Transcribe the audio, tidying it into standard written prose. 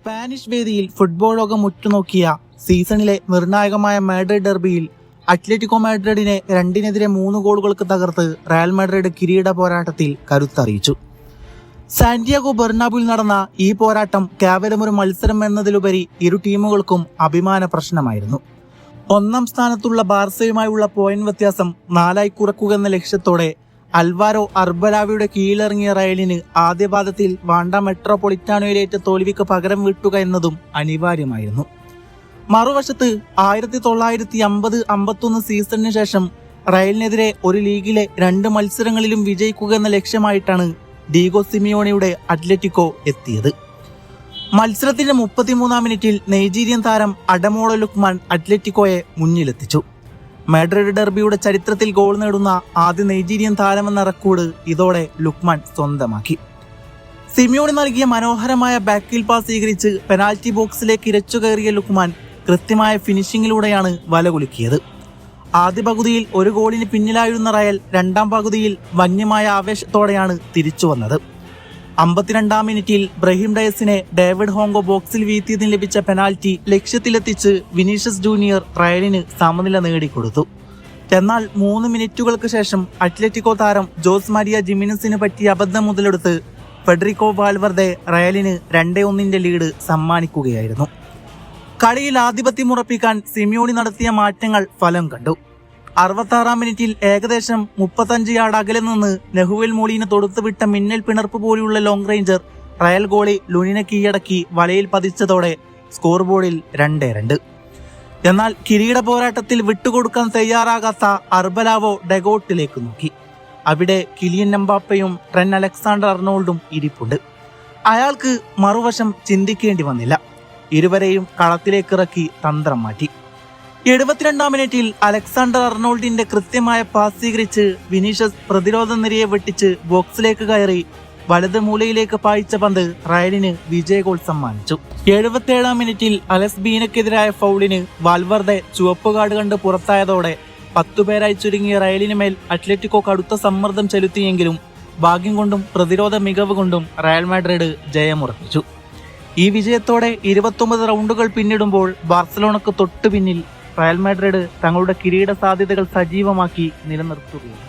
Spanish വേദിയിൽ football ലോകം ഉറ്റുനോക്കിയ സീസണിലെ നിർണായകമായ മാഡ്രിഡ് ഡെർബിയിൽ അത്ലറ്റിക്കോ മാഡ്രിഡിനെ 2-3 ഗോളുകൾക്ക് തകർത്ത് റയൽ മാഡ്രിഡ് കിരീട പോരാട്ടത്തിൽ കരുത്തറിയിച്ചു. സാന്റിയാഗോ ബെർണാബുവിൽ നടന്ന ഈ പോരാട്ടം കേവലം ഒരു മത്സരം എന്നതിലുപരി ഇരു ടീമുകൾക്കും അഭിമാന പ്രശ്നമായിരുന്നു. 1ാം സ്ഥാനത്തുള്ള ബാർസയുമായുള്ള പോയിന്റ് വ്യത്യാസം 4 കുറക്കുക എന്ന ലക്ഷ്യത്തോടെ അൽവാരോ അർബലാവിയുടെ കീഴിലിറങ്ങിയ റയലിന് ആദ്യപാദത്തിൽ വാണ്ട മെട്രോപൊളിറ്റാനോയിലേറ്റ തോൽവിക്ക് പകരം വീട്ടുക എന്നതും അനിവാര്യമായിരുന്നു. മറുവശത്ത് 1950-51 സീസണിന് ശേഷം റയലിനെതിരെ ഒരു ലീഗിലെ 2 മത്സരങ്ങളിലും വിജയിക്കുക എന്ന ലക്ഷ്യമായിട്ടാണ് ഡീഗോ സിമിയോണിയുടെ അത്ലറ്റിക്കോ എത്തിയത്. മത്സരത്തിന്റെ 33-ാം മിനിറ്റിൽ നൈജീരിയൻ താരം അഡമോള ലുക്മാൻ അത്ലറ്റിക്കോയെ മുന്നിലെത്തിച്ചു. മാഡ്രിഡ് ഡെർബിയുടെ ചരിത്രത്തിൽ ഗോൾ നേടുന്ന ആദ്യ നൈജീരിയൻ താരമെന്ന റെക്കോർഡ് ഇതോടെ ലുക്മാൻ സ്വന്തമാക്കി. സിമിയോണി നൽകിയ മനോഹരമായ ബാക്കിൽ പാസ് സ്വീകരിച്ച് പെനാൽറ്റി ബോക്സിലേക്ക് ഇരച്ചു കയറിയ ലുക്മാൻ കൃത്യമായ ഫിനിഷിങ്ങിലൂടെയാണ് വലകുലുക്കിയത്. ആദ്യ പകുതിയിൽ 1 ഗോളിന് പിന്നിലായിരുന്ന റയൽ 2ാം പകുതിയിൽ വന്യമായ ആവേശത്തോടെയാണ് തിരിച്ചു വന്നത്. 52-ാം മിനിറ്റിൽ ബ്രഹീം ഡയസിനെ ഡേവിഡ് ഹോങ്കോ ബോക്സിൽ വീഴ്ത്തിയതിന് ലഭിച്ച പെനാൽറ്റി ലക്ഷ്യത്തിലെത്തിച്ച് വിനീഷ്യസ് ജൂനിയർ റയലിന് സമനില നേടിക്കൊടുത്തു. എന്നാൽ 3 മിനിറ്റുകൾക്ക് ശേഷം അത്ലറ്റിക്കോ താരം ജോസ് മാരിയ ജിമിനസിന് പറ്റിയ അബദ്ധം മുതലെടുത്ത് ഫെഡറിക്കോ വാൽവർദെ റയലിന് 2-1 ലീഡ് സമ്മാനിക്കുകയായിരുന്നു. കളിയിൽ ആധിപത്യം ഉറപ്പിക്കാൻ സിമിയോണി നടത്തിയ മാറ്റങ്ങൾ ഫലം കണ്ടു. 66-ാം മിനിറ്റിൽ ഏകദേശം 35 യാർഡ് അകലെ നിന്ന് നെഹുവൽ മോളിന് തൊടുത്തുവിട്ട മിന്നൽ പിണർപ്പ് പോലെയുള്ള ലോങ് റേഞ്ചർ റയൽ ഗോളി ലുനിനെ കീഴടക്കി വലയിൽ പതിച്ചതോടെ സ്കോർ ബോർഡിൽ 2-2. എന്നാൽ കിരീട പോരാട്ടത്തിൽ വിട്ടുകൊടുക്കാൻ തയ്യാറാകാത്ത അർബലാവോ ഡെഗോട്ടിലേക്ക് നോക്കി. അവിടെ കിലിയൻ എംബാപ്പയും ട്രെൻ അലക്സാണ്ടർ അർണോൾഡും ഇരിപ്പുണ്ട്. അയാൾക്ക് മറുവശം ചിന്തിക്കേണ്ടി വന്നില്ല. ഇരുവരെയും കളത്തിലേക്ക് ഇറക്കി തന്ത്രം മാറ്റി. 72-ാം മിനിറ്റിൽ അലക്സാണ്ടർ അർണോൾഡിന്റെ കൃത്യമായ പാസ് സ്വീകരിച്ച് വിനീഷ്യസ് പ്രതിരോധ നിരയെ വെട്ടിച്ച് ബോക്സിലേക്ക് കയറി വലത് മൂലയിലേക്ക് പായിച്ച പന്ത് റയലിന് വിജയ ഗോൾ സമ്മാനിച്ചു. 77-ാം മിനിറ്റിൽ അലസ് ബീനക്കെതിരായ ഫൗളിന് വാൽവർദെ ചുവപ്പ് കാർഡ് കണ്ട് പുറത്തായതോടെ 10 പേരായി ചുരുങ്ങിയ റയലിന് മേൽ അത്ലറ്റിക്കോ കടുത്ത സമ്മർദ്ദം ചെലുത്തിയെങ്കിലും ഭാഗ്യം കൊണ്ടും പ്രതിരോധ മികവ് കൊണ്ടും റയൽ മാഡ്രിഡ് ജയമുറപ്പിച്ചു. ഈ വിജയത്തോടെ 29 റൗണ്ടുകൾ പിന്നിടുമ്പോൾ ബാർസലോണക്ക് തൊട്ടു പിന്നിൽ റയൽ മാഡ്രിഡ് തങ്ങളുടെ കിരീട സാധ്യതകൾ സജീവമാക്കി നിലനിർത്തുകയാണ്.